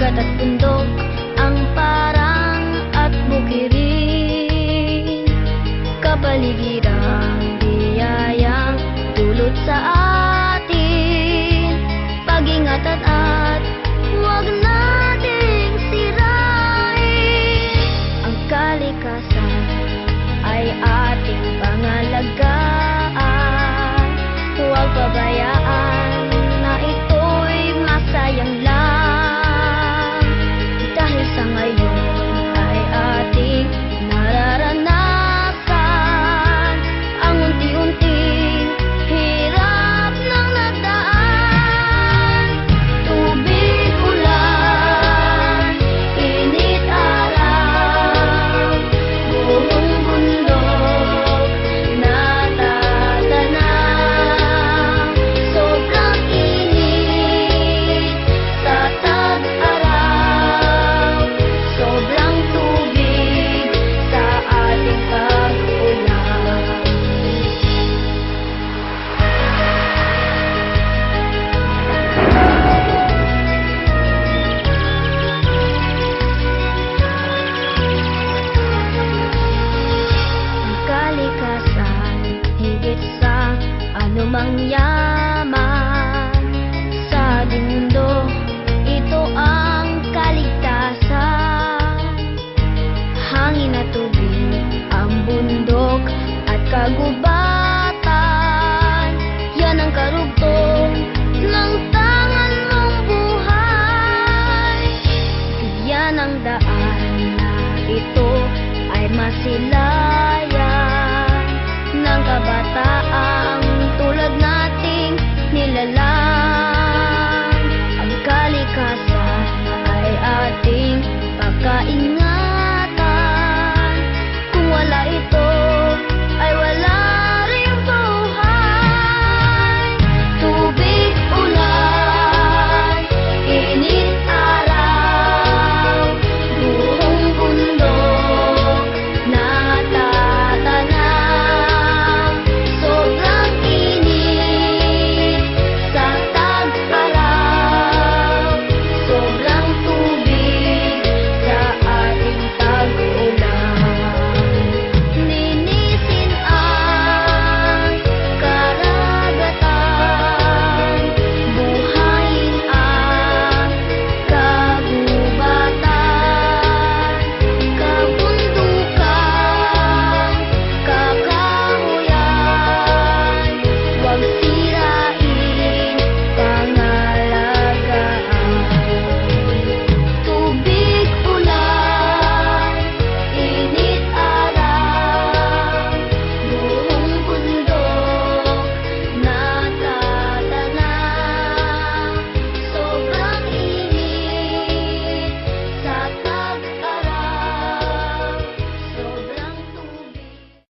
dagat at bundok, ang parang at bukirin, kapaligirang biyayang dulot sa atin. Pag-ingatan at huwag nating sirain. Ang kalikasan ay ating pangalagaan. Huwag pabayaan na ito'y masayang lang. Dahil sa ngayon ay ating nararanasan ang unti-unting hirap ng nagdaan. Tubig, ulan, init, araw, buong bundok natatanaw. Sobrang init sa tag-araw, sobrang tubig sa ating pag-ulan. Ang kalikasan, higit sa anumang yaman sa ating mundo, ito ang kaligtasan. Hangin at tubig, ang bundok at kagubatan, yan ang karugtong ng tangan mong buhay. Yan ang daan na ito ay masilayan ng kabataang tulad nating nilalang. Ang kalikasan ay ating pagkain.